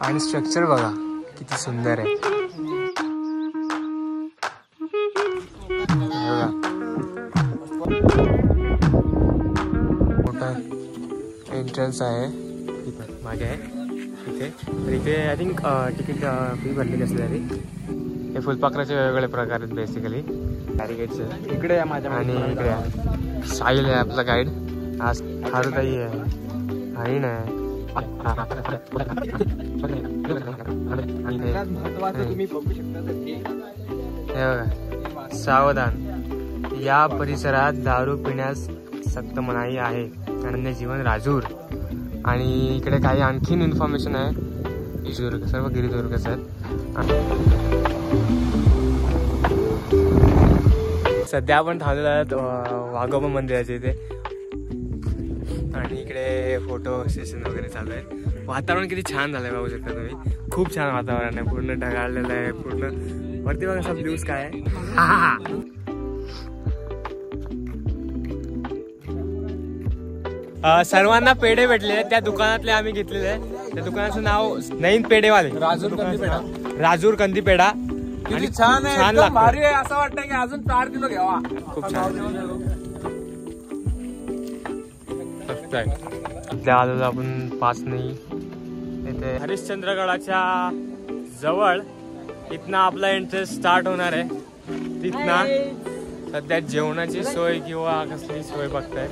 आणि स्ट्रक्चर बघा किती सुंदर आहे. मोठा एंट्रन्स आहे मागे आहे इथे. तर इथे आय थिंक तिकीट फी भरलेली असते तरी. हे फुलपाखराचे वेगवेगळे प्रकार आहेत बेसिकली बॅरिकेडचे. इकडे आहे माझ्या आणि इकडे आहे साहिल आहे आपला गाईड. आज खारुताई आहे, हरिण आहे. तुम्ही बघू शकता हे बघा, सावधान, या परिसरात दारू पिण्यास सक्त मनाई आहे. अनन्य जीवन राजूर. आणि इकडे काही आणखीन इन्फॉर्मेशन आहे. गिरिदुर्ग, सर्व गिरिदुर्गच आहेत. सध्या आपण थांबलेलो आहोत वाघोबा मंदिराच्या इथे. आणि इकडे फोटो सेशन वगैरे चालू आहे. वातावरण किती छान झालंय बघू शकता तुम्ही. खूप छान वातावरण आहे. पूर्ण ढगाळलेलं आहे. पूर्ण वरती बघा सब ब्लूज काय आहे. सर्वांना पेढे भेटले. त्या दुकानातले आम्ही घेतलेले आहे. त्या दुकानाचं नाव नईन पेढेवाले, राजूर कंदी पेढा. आणि छान आहे, छान एकदम भारी आहे. असं वाटतं की अजून 4 किलो घ्यावा. खूप छान सध्या आलेलो आपण पाचनी इथे हरिश्चंद्रगडाच्या जवळ. इथनं आपला एंट्रन्स स्टार्ट होणार आहे. तिथनं सध्या जेवणाची सोय किंवा कसली सोय बघताय.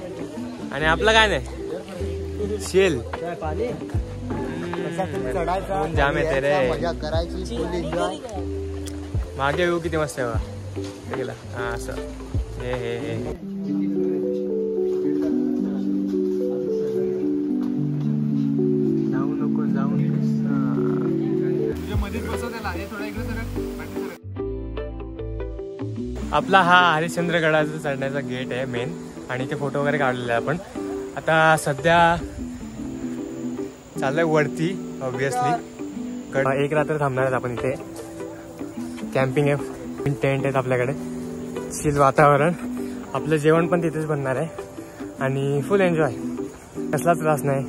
आणि आपलं काय नाही शेल जाम येते रे. मागे येऊ किती मस्त आहे बघा. हा असं हे हे हे जाऊ नको जाऊ. आपला हा हरिश्चंद्रगडाचा चढण्याचा गेट आहे मेन. आणि इथे फोटो वगैरे काढलेले आहे आपण. आता सध्या चाललंय वरती ऑब्विसली. एक रात्र थांबणार आहेत आपण इथे. कॅम्पिंग आहे, टेंट आहेत आपल्याकडे. शील वातावरण. आपलं जेवण पण तिथेच बनणार आहे. आणि फुल एन्जॉय. कसला त्रास नाही.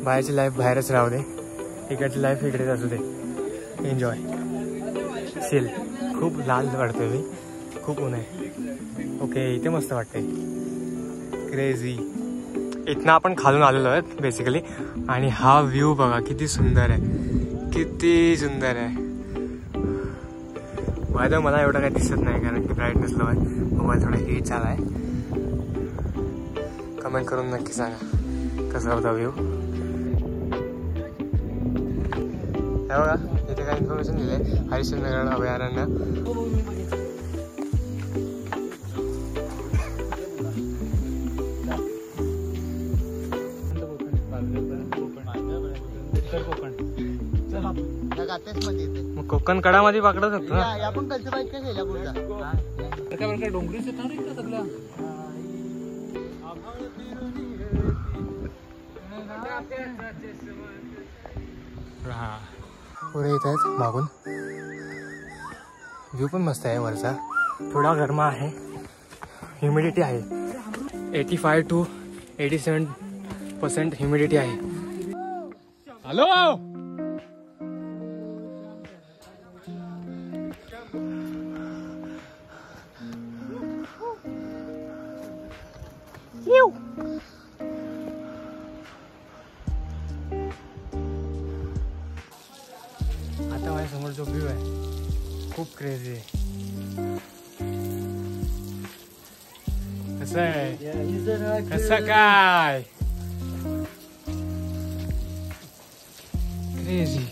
बाहेरची लाईफ बाहेरच राहू दे, इकडची लाईफ इकडेच असू दे. एन्जॉय शील. खूप लाल वाटतोय मी. खूप ऊन आहे. ओके इथे मस्त वाटते. क्रेझी. इथनं आपण खालून आलेलो आहेत बेसिकली. आणि हा व्ह्यू बघा किती सुंदर आहे. किती सुंदर आहे. माझं मला एवढं काही दिसत नाही कारण की ब्राईटनेस लो आहे. मोबाईल थोडा हीट झाला आहे. कमेंट करून नक्की सांगा कसा होता व्ह्यू. हे बघा इथे काय इन्फॉर्मेशन दिली आहे. हरिश्चंद्रगड अभयारण्य. मग कोकण कडामध्ये पकडू शकतो ना आपण. कल्चर बाईक काय घ्यायला पुढचा डोंगरीच सगळं. हा पुढे येत आहेत मागून. व्ह्यू पण मस्त आहे वरचा. थोडा गरमा आहे. ह्युमिडिटी आहे 85 to 87% ह्युमिडिटी आहे. हॅलो आता माझ्या समोर जो व्ह्यू आहे खूप क्रेझी आहे. कसं आहे कसं काय क्रेझी.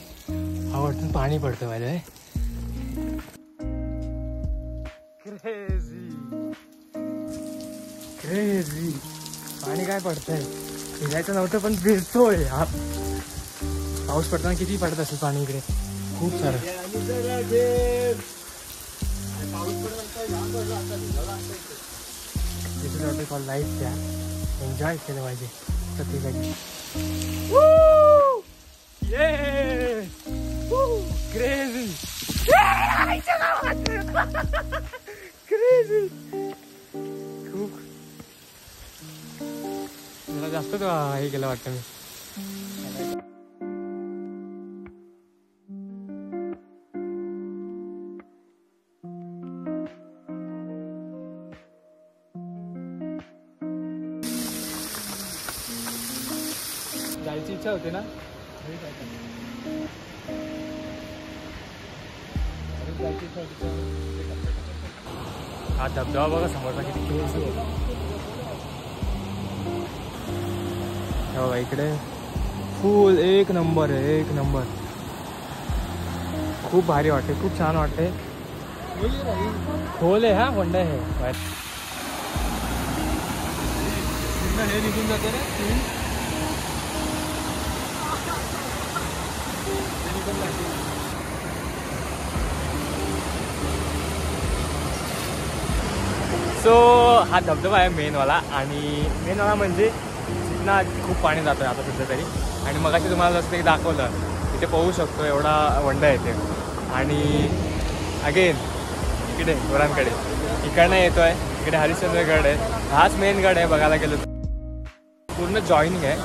आवडतून पाणी पडतं माझ्या. क्रेझी क्रेझी पाणी काय पडतंय. भिजायचं नव्हतं पण भिजतोय. पाऊस पडताना किती पडत असेल पाणी इकडे. खूप सारं. लाईफ द्या. एन्जॉय केलं पाहिजे प्रत्येकाने. Crazy crazy. खूप मला जास्तच हे केलं वाटतं मी. जायची इच्छा होती ना. हा धबधबा बघा समोरचा किती क्लोज आहे बघा. इकडे फुल एक नंबर आहे, एक नंबर. खूप भारी वाटते, खूप छान वाटते. खोल आहे हा वंडा आहे बाहेर. हे निघून जाते रे. सो हा धबधबा आहे मेनवाला. आणि मेनवाला म्हणजे तिथनं खूप पाणी जातं आता सध्या तरी. आणि मग अशी तुम्हाला जसं काही दाखवलं तिथे पाहू शकतो एवढा वंडा येते. आणि अगेन इकडे गोरांकडे इकडनं येतो आहे. इकडे हरिश्चंद्रगड आहे, हाच मेन गड आहे बघायला गेलो. पूर्ण जॉईनिंग आहे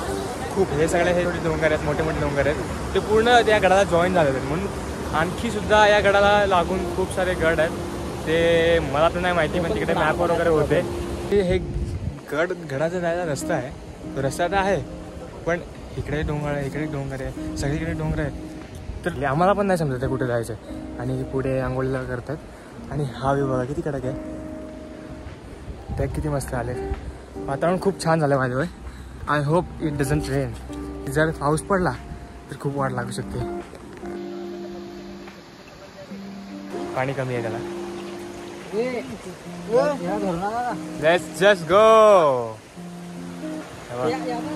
खूप. हे सगळे हे छोटे डोंगर आहेत, मोठे मोठे डोंगर आहेत, ते पूर्ण त्या गडाला जॉईन झालेले आहेत. म्हणून आणखीसुद्धा या गडाला लागून खूप सारे गड आहेत. ते मला तर नाही माहिती, पण तिकडे मॅपवर वगैरे होते. हे गडाचा जायला रस्ता आहे, तो रस्ता तर आहे, पण इकडे डोंगर आहे, इकडे डोंगर आहे, सगळीकडे डोंगर आहे. तर आम्हाला पण नाही समजत कुठे जायचं. आणि पुढे आंघोळीला करतात. आणि हा व्यू बघा किती कडक आहे. त्या किती मस्त आले. वातावरण खूप छान झालं माझं. I hope it doesn't rain. जर पाऊस पडला तर खूप वाट लागू शकते. पाणी कमी आहे त्याला. Let's just go.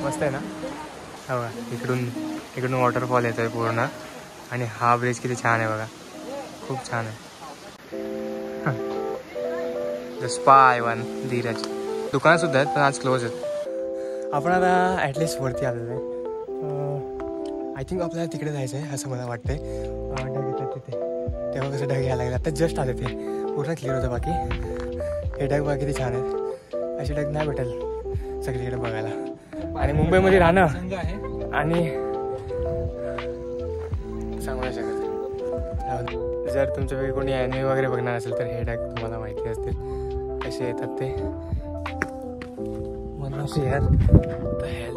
मस्त आहे ना. बघा इकडून वॉटरफॉल येतोय पूर्ण. आणि हा ब्रिज किती छान आहे बघा, खूप छान आहे. The spy one Dheeraj. दुकानं सुद्धा आहेत पण आज क्लोज आहेत. आपण आता ॲटलिस्ट वरती आलेलो आहे. आय थिंक आपल्याला तिकडे जायचं आहे असं मला वाटतंय. ढग येतात तिथे, तेव्हा कसं ढग यायला लागले. आता जस्ट आले ते, पूर्ण क्लिअर होतं. बाकी हे ढग बघा किती छान आहेत. असे ढग नाही भेटेल सगळीकडे बघायला. आणि मुंबईमध्ये राहणं आणि सांगू नाही शकत. जर तुमच्या वेळी कोणी ॲनिमे वगैरे बघणार असेल तर हे ढग तुम्हाला माहिती असतील कसे येतात ते. मनमाशी यार द हेल,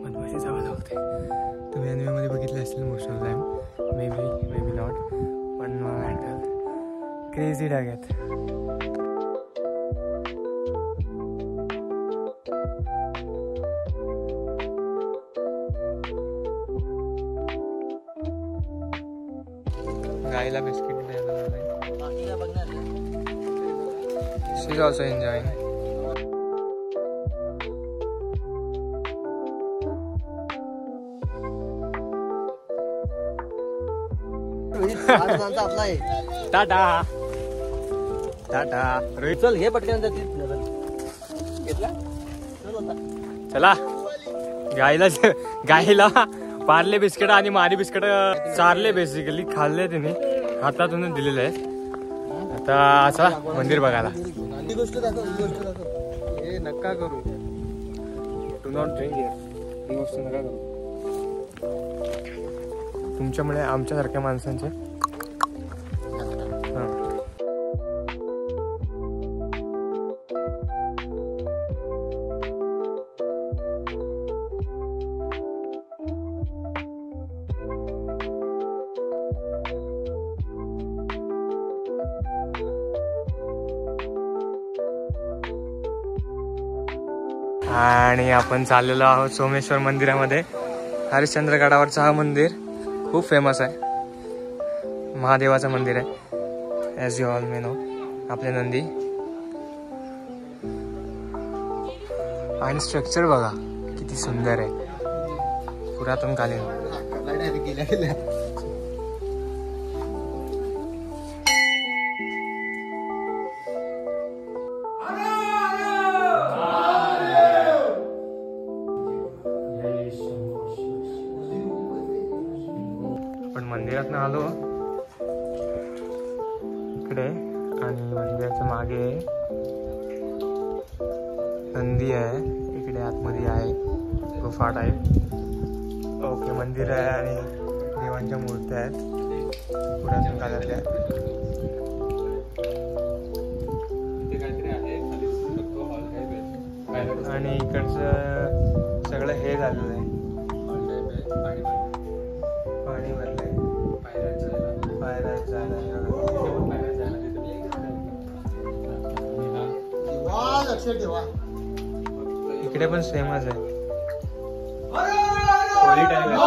मनमाशी जवळ होते. तुम्ही ॲनिमेमध्ये बघितले असतील most of time, may be not, पण क्रेझी ढग आहेत. गाईला बिस्किट द्यायला लागलाय. She is also enjoying. Ta ta. Rohit चल हे पटकन चला. गाईला पार्ले बिस्किट आणि मारी बिस्किट चारले, बेसिकली खाल्ले तिने, हातातून दिलेले आहेत. आता चला मंदिर बघायला. ही गोष्ट दाखव. हे नका करू. Do not drink here. ही गोष्ट नका करू. तुमच्यामुळे आमच्यासारख्या माणसांचे आणि आपण चाललेलो आहोत सोमेश्वर मंदिरामध्ये. हरिश्चंद्रगडावरचं हा मंदिर खूप फेमस आहे. महादेवाचं मंदिर आहे, as you all may know. आपले नंदी आणि स्ट्रक्चर बघा किती सुंदर आहे, पुरातन कालीन. मंदिरात आलो इकडे आणि मंदिराच्या मागे नंदी आहे. इकडे इकडे आतमध्ये आहे गुफा टाईप. ओके, मंदिर आहे आणि देवांच्या मूर्त्या आहेत पुरातन काळातल्या. आणि इकडचं सगळं हे झालेलं आहे, पाणी भरलंय. पायऱ्या इकडे पण सेमच आहे, होली टाइम आहे.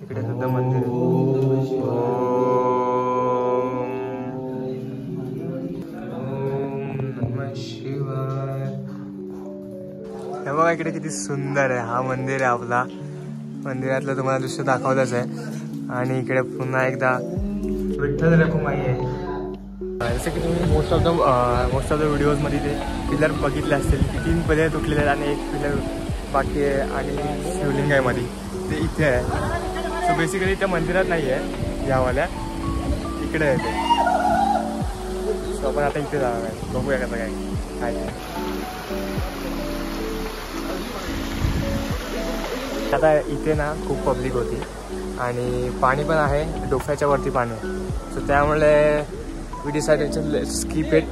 इकडे सुद्धा मंदिर आहे. हे बघा इकडे किती सुंदर आहे. हा मंदिर आहे आपला. मंदिरातलं तुम्हाला दृश्य दाखवलंच आहे. आणि इकडे पुन्हा एकदा विठ्ठल रखुमाई आहे. जसं की तुम्ही मोस्ट ऑफ द व्हिडिओजमध्ये ते पिलर बघितले असतील की 3 पिलर तुटलेले आहेत आणि 1 पिलर बाकी आहे आणि शिवलिंग आहे मध्ये, ते इथे आहे. सो बेसिकली त्या मंदिरात नाही आहे, यावाल्या इकडे आहे ते. सो आपण आता इथे जाणार आहे, बघूया कसं काय काय. आता इथे ना खूप पब्लिक होती आणि पाणी पण आहे, डोक्याच्या वरती पाणी आहे. सो त्यामुळे we decided to skip it,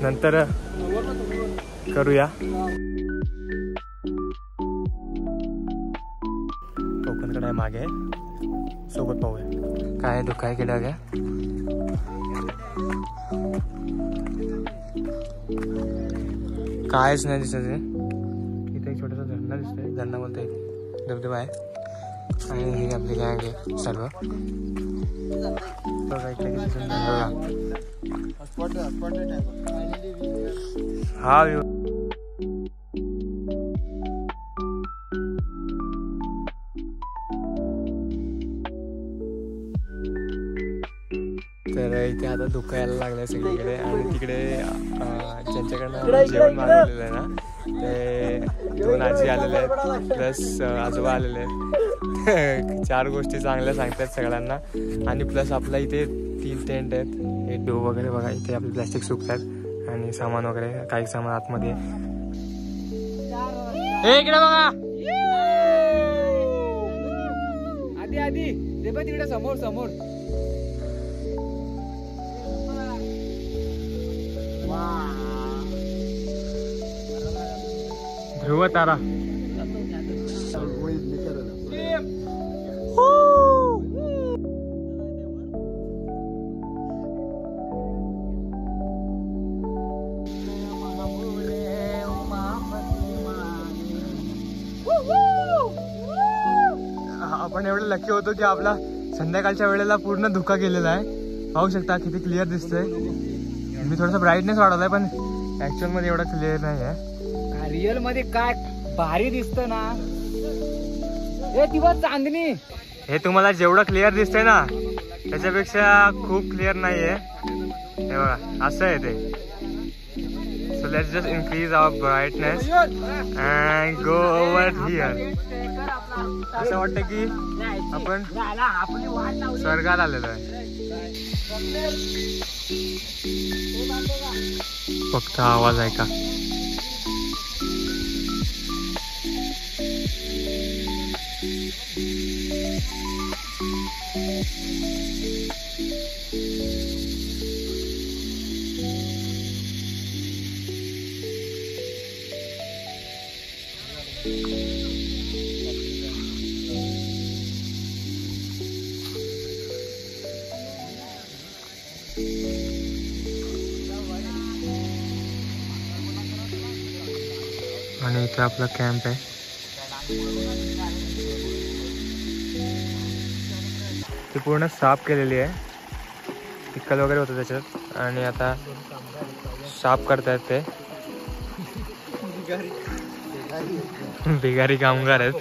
नंतर करूया. कोकणकडे आहे मागे, सोबत पाहूया काय दुःख आहे किडा. कायच नाही दिसत आहे. इथे एक छोटासा झरना दिसतोय, झरना बोलता येते, धबधबा आहे. आणि हे आपली गँग आहे सर्व. बघा इकडे किती सुंदर हा व्ह्यू. तर इथे आता धुकं यायला लागलं आहे सगळीकडे. आणि तिकडे ज्यांच्याकडनं जेवण मागवलेलं आहे ना, ते 2 आजी आलेले आहेत प्लस आजोबा आलेले आहेत. 4 गोष्टी चांगल्या सांगतात सगळ्यांना. आणि प्लस आपल्या इथे 3 टेंट आहेत. हे डो वगैरे बघा, इथे आपले प्लॅस्टिक सुकतात आणि सामान वगैरे, काही सामान आतमध्ये. इकडे बघा आधी आधी ते पण तिकडे समोर समोर. ध्रुव तारा. आपण एवढं लकी होतो की आपला संध्याकाळच्या वेळेला पूर्ण धुका गेलेला आहे. पाहू शकता किती क्लिअर दिसतंय. मी थोडासा ब्राईटनेस वाढवलाय पण ऍक्च्युअल मध्ये एवढा क्लिअर नाही आहे. रिअल मध्ये काय भारी दिसत ना हे दिवस चांदणी. हे तुम्हाला जेवढं क्लिअर दिसतंय ना त्याच्यापेक्षा खूप क्लिअर नाहीये. हे बघा असं आहे ते. So let's just increase our brightness and go over here. असं वाटतं की आपण स्वर्गात आलेलो आहे. फक्त आवाज ऐका. आणि इथे आपला कॅम्प आहे. ती पूर्ण साफ केलेली आहे. चिखल वगैरे होतं त्याच्यात आणि आता साफ करतायत ते. भिगारी कामगार आहेत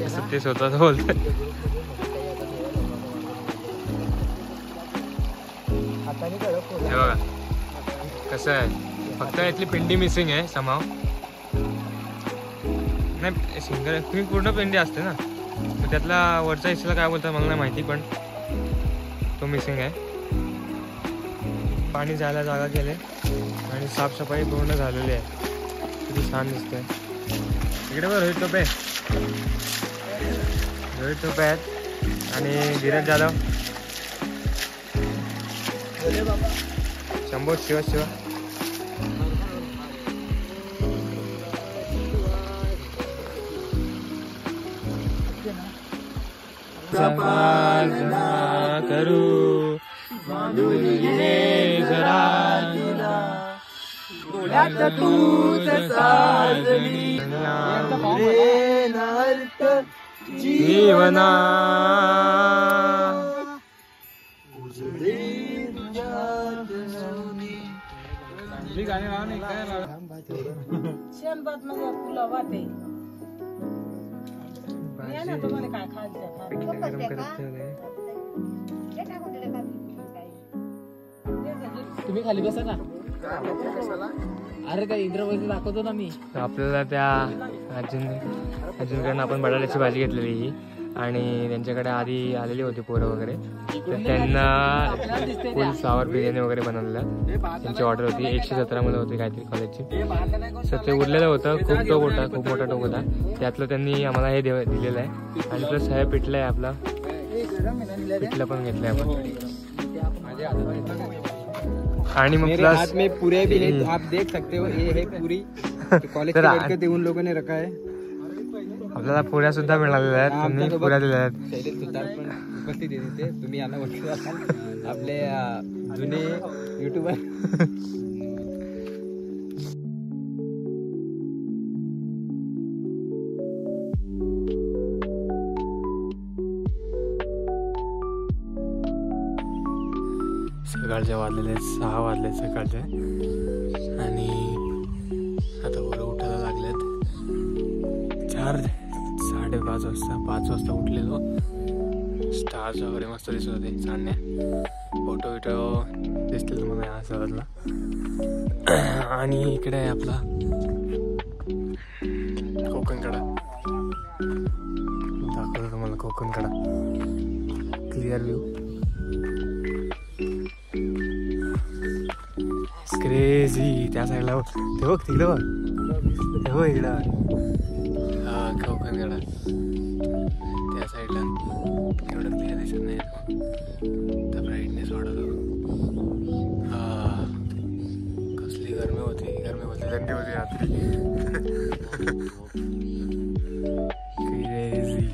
असं ते स्वतःच बोलतात. हे बघा कसं आहे. फक्त इथली पिंडी मिसिंग आहे समाव. नाही सिंगल पूर्ण पिंडी असते ना, तर त्यातला वरचा हिस्सा काय बोलतात मला नाही माहिती, पण तो मिसिंग आहे. पाणी जायला जागा केले आणि साफसफाई पूर्ण झालेली आहे. किती छान दिसते. इकडे बघ रोहित टोपे आहेत आणि धीरज जाधव, शंभू, शिवा शिवा. करू जीवना शेणबात मध्ये फुलं वाटे ना तुम्हाला काय खायचं तुम्ही खाली बसा ना. अरे त्या इंद्रवती दाखवतो ना मी. आपल्याला त्या अजूनकडनं आपण बटाट्याची भाजी घेतलेली ही आणि त्यांच्याकडे आधी आलेली होती पोरं वगैरे, तर त्यांना फुल फ्लावर बिर्याणी वगैरे बनवलेलं. त्यांची ऑर्डर होती 117 मध्ये होती काहीतरी कॉलेजची. सर ते उरलेलं होतं, खूप मोठा टोक होता. त्यातलं त्यांनी आम्हाला हे दिलेलं आहे आणि प्लस हे पिठलं आहे आपलं, पिठलं पण घेतलंय आपण. आणि मग प्लस हाथ में पूरे भी है, आप देख सकते हो. ये है पूरी कॉलेज के लड़के थे, उन लोगों ने रखा है. आपल्याला पुऱ्या सुद्धा मिळालेल्या आहेत, तुम्ही पुऱ्या दिल्या आहेत. शैलेश सुतार पण उपस्थित होते. तुम्ही यांना ओळखत असाल, आपले जुने युट्यूबर. सकाळचे वाजलेले 6 वाजले सकाळचे आणि आता बरं उठायला लागलेत. 4:30 वाजता 5 वाजता उठलेलो. स्टार्स वगैरे मस्त दिसत होते, चांदण्या, फोटो विटो दिसतील तुम्हाला या सहजला. आणि इकडे आहे आपला कोकण कडा, दाखवतो तुम्हाला कोकण कडा, क्लिअर व्ह्यू. क्रेझी. त्या साईडला ते बघ, तिकडे बघ, हे बघ इकडं. हा कोकणकडा त्या साईडला एवढं क्लिअर दिसत नाही, तर ब्राईटनेस वाढवतो. हा कसली गरमी होती, थंडी होती रात्री. क्रेझी.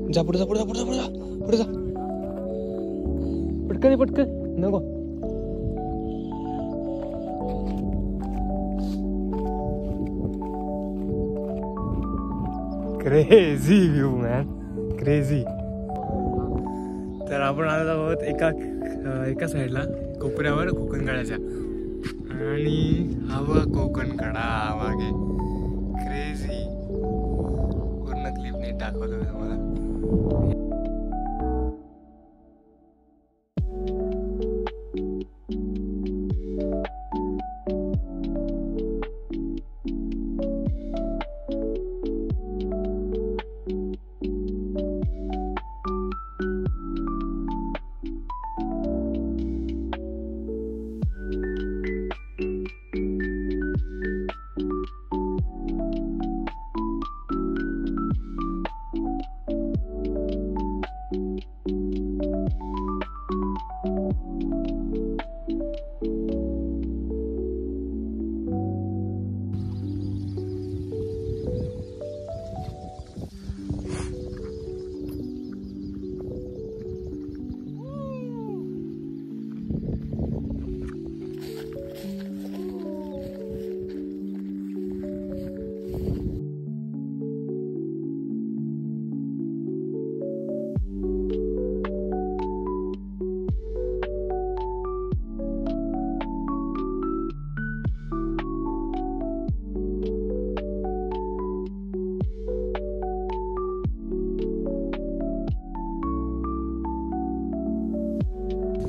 जा पुढे जा, पुढे जा, पुढे जा, पुढे जा, पुढे जा. पटकन नको. Crazy view man, crazy. तर आपण आलो आहोत एका साईडला कोपऱ्यावर कोकणकड्याच्या, आणि हवा कोकणकडा मागे. क्रेझी. पूर्ण क्लिप नीट दाखवतो तुम्हाला.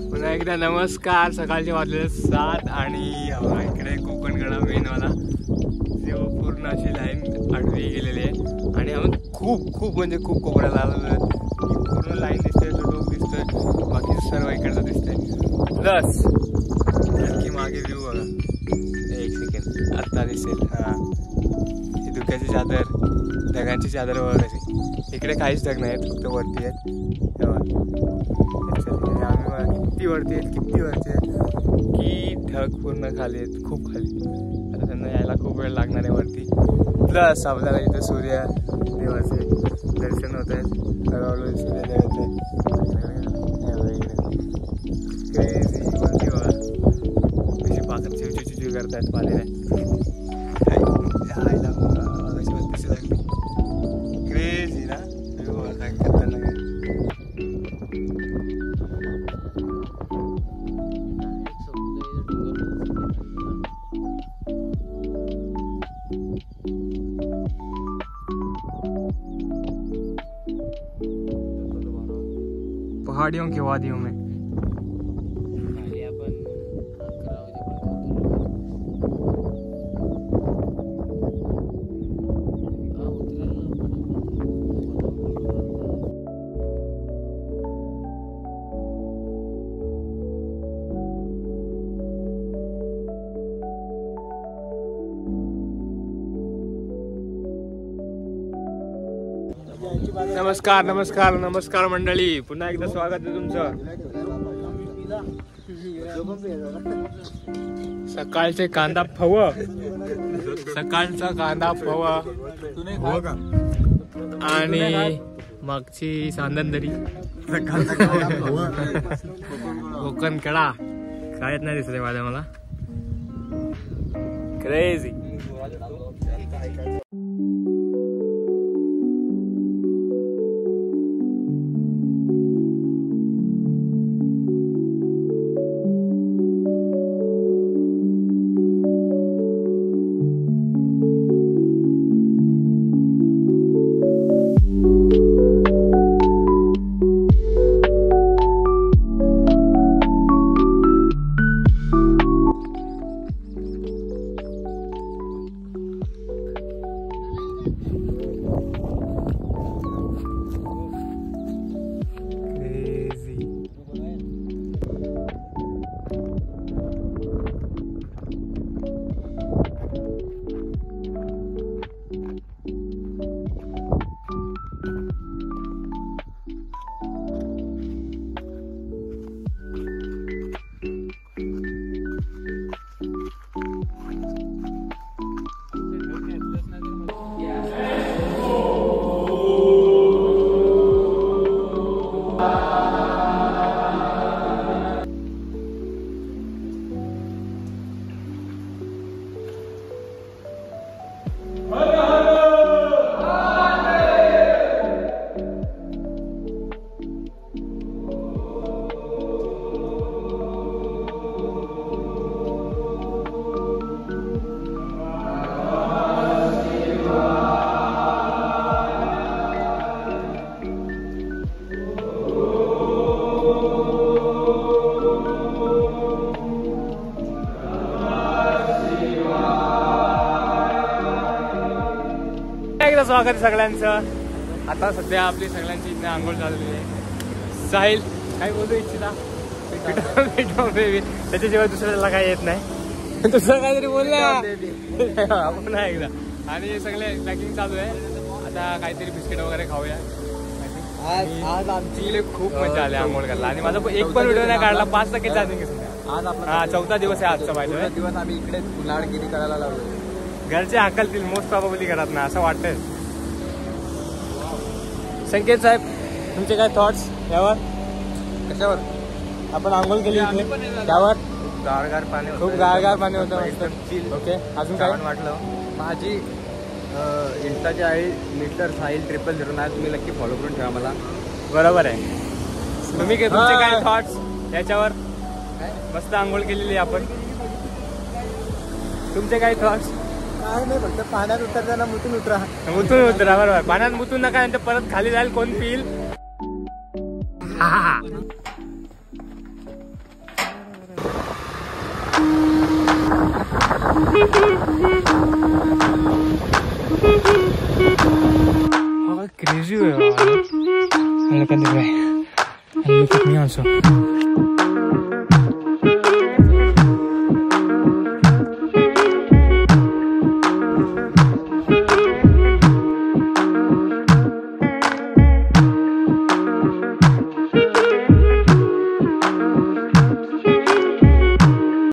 पुन्हा एकदा नमस्कार. सकाळचे वाजले 7 आणि इकडे कोकणकडा मेनवाला जेव्हा पूर्ण अशी लाईन आडवी गेलेली आहे आणि आम्ही खूप म्हणजे खूप कोकणाला आलेलो. पूर्ण लाईन दिसते, तो टोक दिसतोय, बाकी सर्व इकडचं दिसतंय. प्लस आणखी मागे व्ह्यू बघा. एक सेकंड आत्ता दिसेल. हां, ही धुक्याची चादर, ढगांची चादर वगैरे. इकडे काहीच ढग नाहीत, फक्त वरती आहेत. आम्ही किती वरती आहेत की ढग पूर्ण खाली आहेत, खूप खाली. आता त्यांना यायला खूप वेळ लागणार आहे वरती. प्लस आपल्याला इथं सूर्य देवाचे दर्शन होत आहेत. हळूहळू सूर्यदेवाचे वरती बघा कशी पाखर चिवचिव करतायत पाण्याने. क्रेझी ना खतरनाक आहे. पहाड़ियों की वादियों में नमस्कार मंडळी. पुन्हा एकदा स्वागत आहे तुमचं. सकाळचा कांदा फव आणि मागची सांदनदरी कोकण कडा कायच नाही दिसत माझ्या मला. क्रेझी. स्वागत आहे सगळ्यांचं. आता सध्या आपली सगळ्यांची इथे आंघोळ झालेली आहे. साहिल काय बोलू इच्छिता? त्याच्याशिवाय दुसऱ्याला काही येत नाही. दुसरं काहीतरी बोलला आपण एकदा. आणि सगळे पॅकिंग चालू आहे. आता काहीतरी बिस्किट वगैरे खाऊया. आज आमची खूप मजा आली आंघोळ करायला. आणि माझा एक पण व्हिडिओ नाही काढला. 5% चार्जिंग आहे. आज आपला 4था दिवस आहे आजचा. पाहिजे दिवस आम्ही इकडे उन्हाळगिरी करायला लावलो. घरचे हाकलतील मोस्ट प्रॉबेबली घरात ना असं वाटतंय. संकेत साहेब तुमचे काय थॉट्स यावर? कशावर? आपण आंघोळ केली त्यावर गारगार पाणी, खूप गारगार पाणी होतं. ओके, अजून काय वाटलं? माझी इंस्टाची आहे मिस्टर साहिल 000. तुम्ही नक्की फॉलो करून ठेवा मला. बरोबर आहे. तुम्ही तुमचे काय थॉट्स याच्यावर? मस्त आंघोळ केलेली आपण. तुमचे काय थॉट्स? काय नाही, फक्त पाण्यात उतरताना मुतून उतरा. बरोबर. पाण्यात मुतून नका, नंतर परत खाली जाईल कोण पिईल. How crazy you are. Look at the guy. And look at me also.